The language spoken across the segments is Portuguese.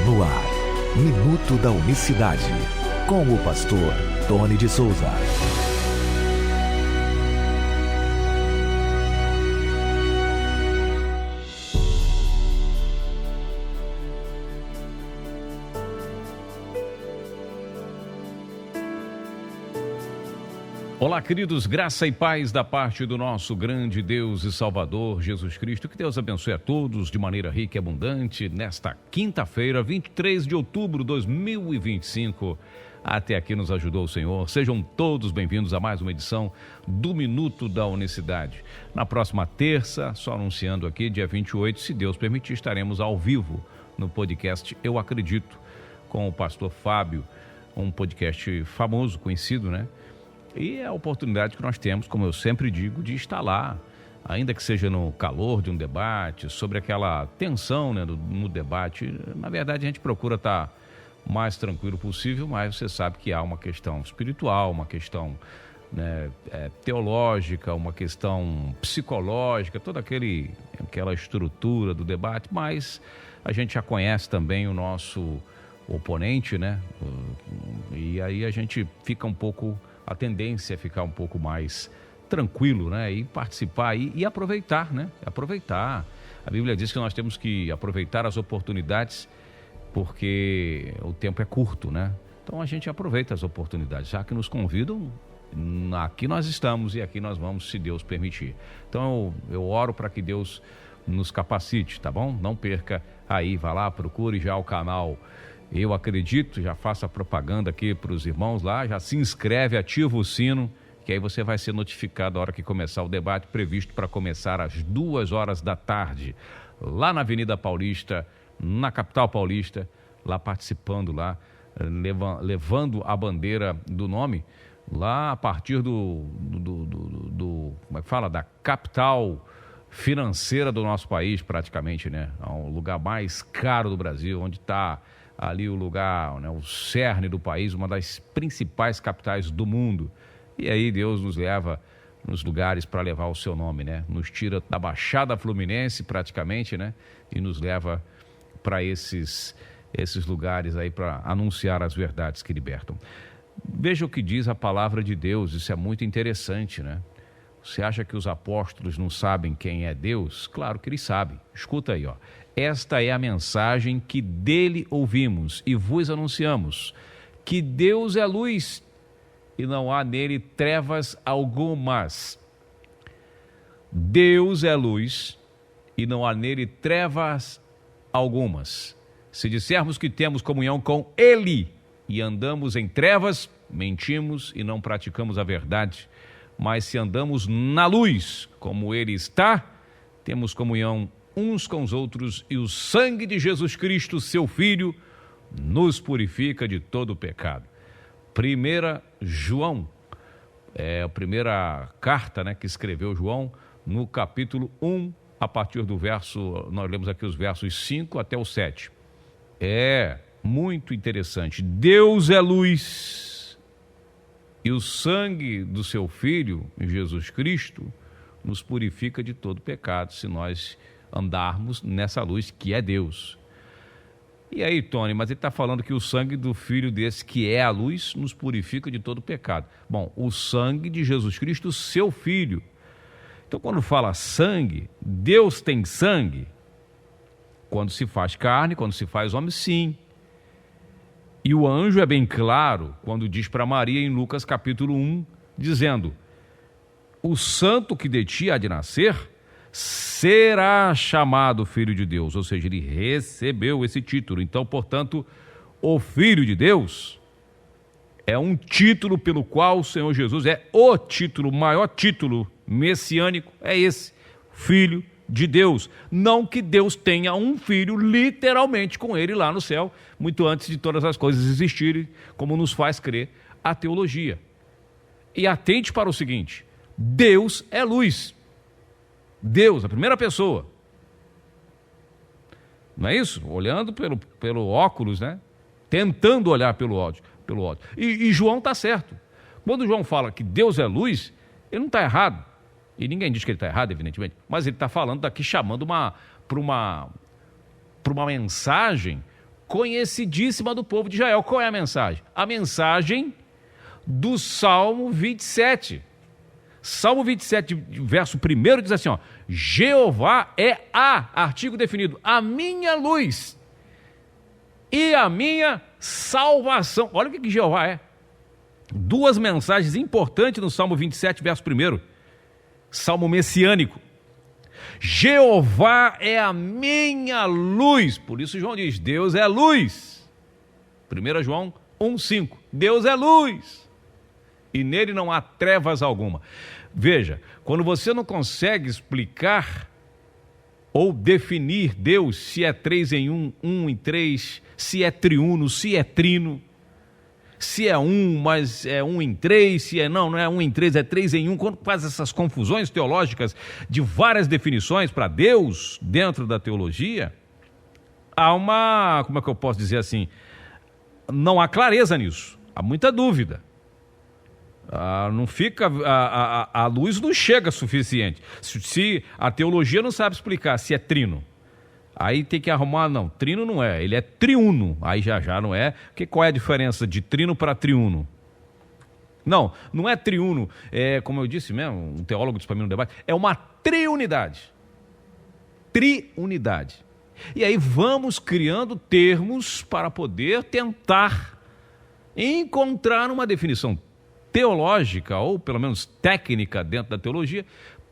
No ar, Minuto da Unicidade, com o pastor Tony de Souza. Olá, queridos, graça e paz da parte do nosso grande Deus e Salvador, Jesus Cristo. Que Deus abençoe a todos de maneira rica e abundante nesta quinta-feira, 23 de outubro de 2025. Até aqui nos ajudou o Senhor. Sejam todos bem-vindos a mais uma edição do Minuto da Unicidade. Na próxima terça, só anunciando aqui, dia 28, se Deus permitir, estaremos ao vivo no podcast Eu Acredito, com o pastor Fábio, um podcast famoso, conhecido, né? E é a oportunidade que nós temos, como eu sempre digo, de estar lá, ainda que seja no calor de um debate, sobre aquela tensão, né, no debate. Na verdade, a gente procura estar mais tranquilo possível, mas você sabe que há uma questão espiritual, uma questão, né, teológica, uma questão psicológica, toda aquela estrutura do debate, mas a gente já conhece também o nosso oponente, né? E aí a gente fica a tendência é ficar um pouco mais tranquilo, né? E participar e aproveitar, né? Aproveitar. A Bíblia diz que nós temos que aproveitar as oportunidades porque o tempo é curto, né? Então a gente aproveita as oportunidades. Já que nos convidam, aqui nós estamos e aqui nós vamos, se Deus permitir. Então eu oro para que Deus nos capacite, tá bom? Não perca aí, vá lá, procure já o canal Eu Acredito, já faça propaganda aqui para os irmãos lá, já se inscreve, ativa o sino, que aí você vai ser notificado a hora que começar o debate, previsto para começar às 2h da tarde, lá na Avenida Paulista, na capital paulista, lá participando lá, levando a bandeira do nome, lá a partir como é que fala? Da capital financeira do nosso país, praticamente, né? É o lugar mais caro do Brasil, onde está ali o lugar, né, o cerne do país, uma das principais capitais do mundo. E aí Deus nos leva nos lugares para levar o seu nome, né? Nos tira da Baixada Fluminense, praticamente, né? E nos leva para esses lugares aí para anunciar as verdades que libertam. Veja o que diz a palavra de Deus, isso é muito interessante, né? Você acha que os apóstolos não sabem quem é Deus? Claro que eles sabem. Escuta aí, ó. Esta é a mensagem que dele ouvimos e vos anunciamos, que Deus é luz e não há nele trevas algumas. Deus é luz e não há nele trevas algumas. Se dissermos que temos comunhão com ele e andamos em trevas, mentimos e não praticamos a verdade. Mas se andamos na luz, como ele está, temos comunhão uns com os outros, e o sangue de Jesus Cristo, seu Filho, nos purifica de todo o pecado. 1 João, é a primeira carta, né, que escreveu João, no capítulo 1, a partir do verso, nós lemos aqui os versos 5 até o 7. É muito interessante. Deus é luz, e o sangue do seu Filho, Jesus Cristo, nos purifica de todo pecado, se nós andarmos nessa luz que é Deus. E aí, Tony, mas ele está falando que o sangue do Filho desse, que é a luz, nos purifica de todo pecado. Bom, o sangue de Jesus Cristo, seu Filho. Então, quando fala sangue, Deus tem sangue. Quando se faz carne, quando se faz homem, sim. E o anjo é bem claro quando diz para Maria em Lucas capítulo 1, dizendo: o santo que de ti há de nascer será chamado Filho de Deus, ou seja, ele recebeu esse título. Então, portanto, o Filho de Deus é um título pelo qual o Senhor Jesus é o título, o maior título messiânico, é esse, Filho de Deus. Não que Deus tenha um filho literalmente com ele lá no céu, muito antes de todas as coisas existirem, como nos faz crer a teologia. E atente para o seguinte: Deus é luz. Deus, a primeira pessoa. Não é isso? Olhando pelo óculos, né? Tentando olhar pelo ódio. E João está certo. Quando João fala que Deus é luz, ele não está errado. E ninguém diz que ele está errado, evidentemente. Mas ele está falando daqui, chamando para uma mensagem conhecidíssima do povo de Israel. Qual é a mensagem? A mensagem do Salmo 27. Salmo 27, verso 1 diz assim, ó, Jeová é artigo definido, a minha luz e a minha salvação. Olha o que Jeová é. Duas mensagens importantes no Salmo 27, verso 1. Salmo messiânico. Jeová é a minha luz. Por isso João diz, Deus é luz. 1 João 1,5. Deus é luz. E nele não há trevas alguma. Veja, quando você não consegue explicar ou definir Deus, se é 3 em 1, 1 em 3, se é triuno, se é trino, se é 1, mas é 1 em 3, se é não é 1 em 3, é 3 em 1, quando faz essas confusões teológicas de várias definições para Deus dentro da teologia, há uma, como é que eu posso dizer assim, não há clareza nisso, há muita dúvida. Não fica, a luz não chega suficiente. Se a teologia não sabe explicar se é trino, aí tem que arrumar, não, trino não é, ele é triuno, aí já não é, porque qual é a diferença de trino para triuno? Não é triuno, é como eu disse mesmo, um teólogo disse para mim no debate, é uma triunidade. Triunidade. E aí vamos criando termos para poder tentar encontrar uma definição teológica, ou pelo menos técnica dentro da teologia,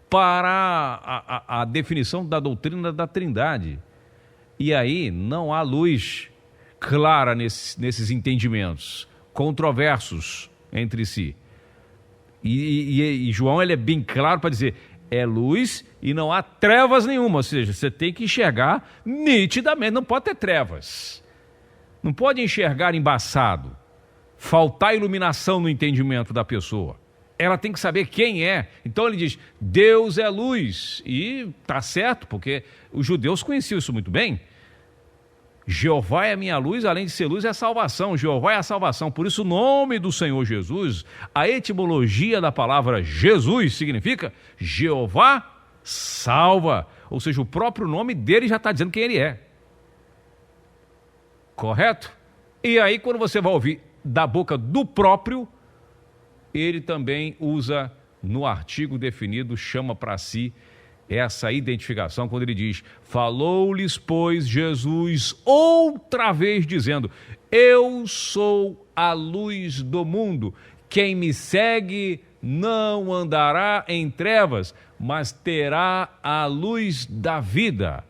para a definição da doutrina da Trindade. E aí não há luz clara nesses entendimentos, controversos entre si. E João ele é bem claro para dizer, é luz e não há trevas nenhuma, ou seja, você tem que enxergar nitidamente, não pode ter trevas, não pode enxergar embaçado, faltar iluminação no entendimento da pessoa. Ela tem que saber quem é. Então ele diz, Deus é luz. E está certo, porque os judeus conheciam isso muito bem. Jeová é a minha luz, além de ser luz, é a salvação. Jeová é a salvação. Por isso o nome do Senhor Jesus, a etimologia da palavra Jesus significa Jeová salva. Ou seja, o próprio nome dele já está dizendo quem ele é. Correto? E aí quando você vai ouvir da boca do próprio, ele também usa no artigo definido, chama para si essa identificação quando ele diz, falou-lhes, pois, Jesus outra vez dizendo, eu sou a luz do mundo, quem me segue não andará em trevas, mas terá a luz da vida.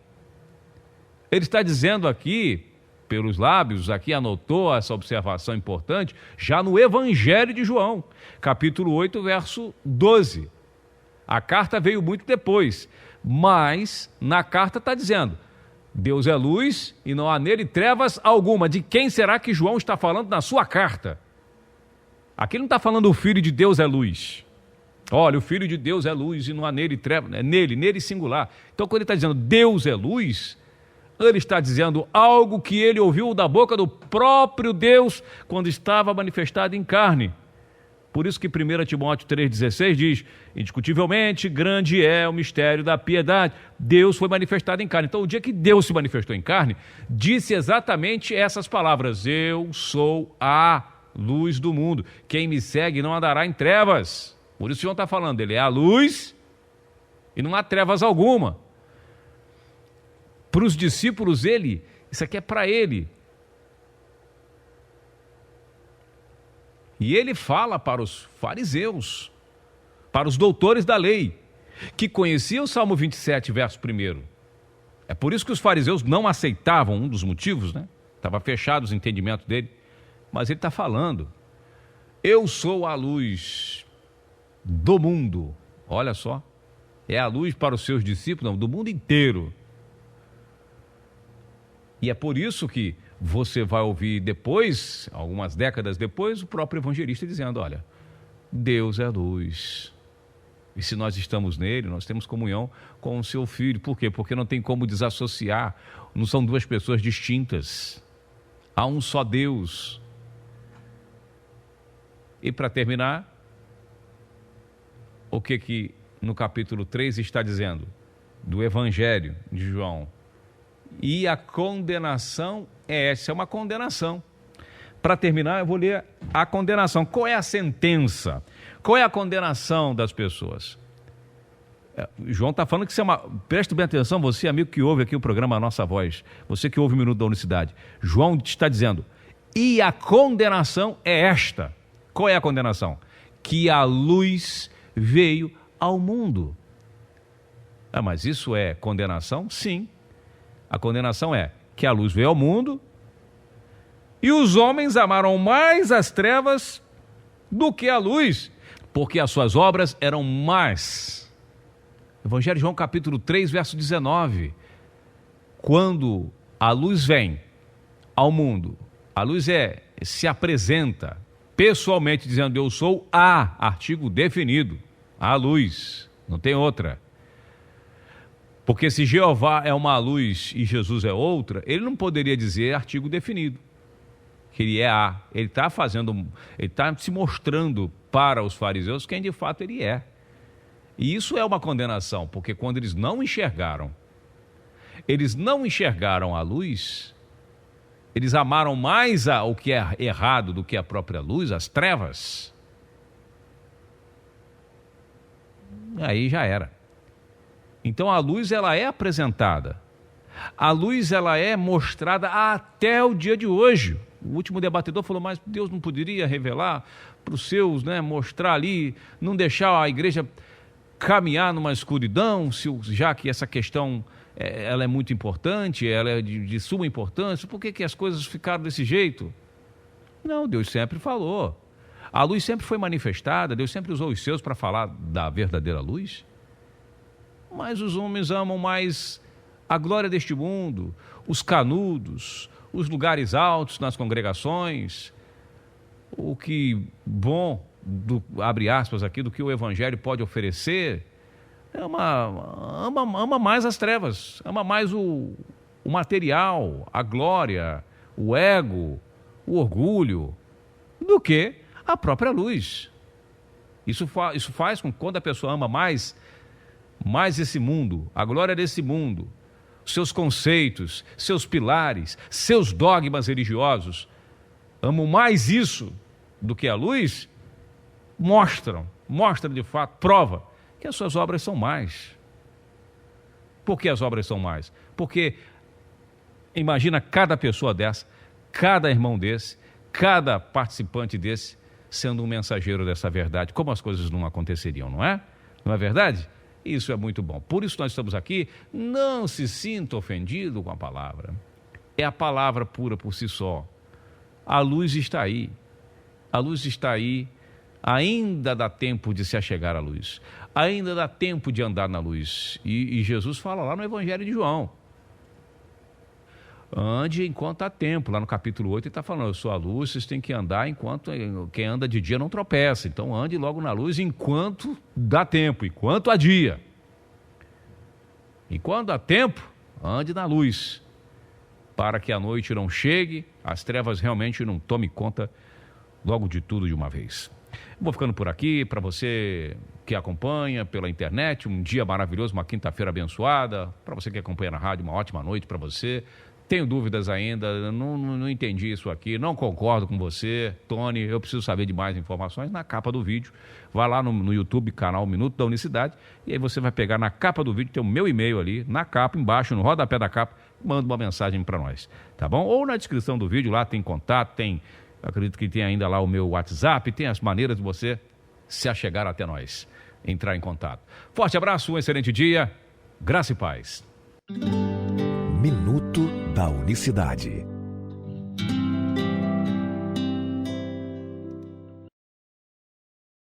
Ele está dizendo aqui, pelos lábios, aqui anotou essa observação importante, já no Evangelho de João, capítulo 8, verso 12. A carta veio muito depois, mas na carta está dizendo, Deus é luz e não há nele trevas alguma. De quem será que João está falando na sua carta? Aqui não está falando o Filho de Deus é luz. Olha, o Filho de Deus é luz e não há nele trevas, é nele singular. Então quando ele está dizendo Deus é luz, ele está dizendo algo que ele ouviu da boca do próprio Deus quando estava manifestado em carne. Por isso que 1 Timóteo 3,16 diz, indiscutivelmente grande é o mistério da piedade. Deus foi manifestado em carne. Então o dia que Deus se manifestou em carne, disse exatamente essas palavras, eu sou a luz do mundo. Quem me segue não andará em trevas. Por isso o João está falando, ele é a luz e não há trevas alguma. Para os discípulos, isso aqui é para ele. E ele fala para os fariseus, para os doutores da lei, que conheciam o Salmo 27, verso 1. É por isso que os fariseus não aceitavam, um dos motivos, né? Estava fechado os entendimentos dele. Mas ele está falando, eu sou a luz do mundo. Olha só, é a luz para os seus discípulos, não, do mundo inteiro. E é por isso que você vai ouvir depois, algumas décadas depois, o próprio evangelista dizendo, olha, Deus é luz. E se nós estamos nele, nós temos comunhão com o seu Filho. Por quê? Porque não tem como desassociar. Não são duas pessoas distintas. Há um só Deus. E para terminar, o que no capítulo 3 está dizendo? Do Evangelho de João. E a condenação Essa é uma condenação. Para terminar, eu vou ler a condenação. Qual é a sentença? Qual é a condenação das pessoas? João está falando que isso é uma... Preste bem atenção, você, amigo que ouve aqui o programa Nossa Voz, você que ouve o Minuto da Unicidade. João está dizendo, e a condenação é esta. Qual é a condenação? Que a luz veio ao mundo. Mas isso é condenação? Sim. A condenação é que a luz veio ao mundo e os homens amaram mais as trevas do que a luz, porque as suas obras eram más. Evangelho de João, capítulo 3, verso 19. Quando a luz vem ao mundo, a luz se apresenta pessoalmente dizendo, eu sou a, artigo definido, a luz, não tem outra. Porque se Jeová é uma luz e Jesus é outra, ele não poderia dizer artigo definido, que ele é a. Ele está se mostrando para os fariseus quem de fato ele é. E isso é uma condenação, porque quando eles não enxergaram a luz, eles amaram mais o que é errado do que a própria luz, as trevas. Aí já era. Então a luz ela é apresentada, a luz ela é mostrada até o dia de hoje. O último debatedor falou, mas Deus não poderia revelar para os seus, mostrar ali, não deixar a igreja caminhar numa escuridão, já que essa questão ela é muito importante, ela é de suma importância, por que as coisas ficaram desse jeito? Não, Deus sempre falou. A luz sempre foi manifestada, Deus sempre usou os seus para falar da verdadeira luz. Mas os homens amam mais a glória deste mundo, os canudos, os lugares altos nas congregações, o que bom, abre aspas aqui, do que o Evangelho pode oferecer, ama mais as trevas, ama mais o material, a glória, o ego, o orgulho, do que a própria luz. Isso faz com que quando a pessoa ama mais esse mundo, a glória desse mundo, seus conceitos, seus pilares, seus dogmas religiosos, amam mais isso do que a luz, mostra de fato, prova que as suas obras são mais. Por que as obras são mais? Porque imagina cada pessoa dessa, cada irmão desse, cada participante desse, sendo um mensageiro dessa verdade, como as coisas não aconteceriam, não é? Não é verdade? Isso é muito bom. Por isso nós estamos aqui. Não se sinta ofendido com a palavra. É a palavra pura por si só. A luz está aí. A luz está aí. Ainda dá tempo de se achegar à luz. Ainda dá tempo de andar na luz. E Jesus fala lá no Evangelho de João. Ande enquanto há tempo. Lá no capítulo 8 ele está falando, eu sou a luz, vocês têm que andar enquanto quem anda de dia não tropeça. Então ande logo na luz enquanto dá tempo, enquanto há dia. Enquanto há tempo, ande na luz, para que a noite não chegue, as trevas realmente não tomem conta logo de tudo de uma vez. Vou ficando por aqui, para você que acompanha pela internet, um dia maravilhoso, uma quinta-feira abençoada. Para você que acompanha na rádio, uma ótima noite para você. Tenho dúvidas ainda, não entendi isso aqui, não concordo com você, Tony, eu preciso saber de mais informações na capa do vídeo. Vai lá no YouTube, canal Minuto da Unicidade, e aí você vai pegar na capa do vídeo, tem o meu e-mail ali, na capa, embaixo, no rodapé da capa, manda uma mensagem para nós, tá bom? Ou na descrição do vídeo, lá tem contato, acredito que tem ainda lá o meu WhatsApp, tem as maneiras de você se achegar até nós, entrar em contato. Forte abraço, um excelente dia, graça e paz. Minuto da Unicidade.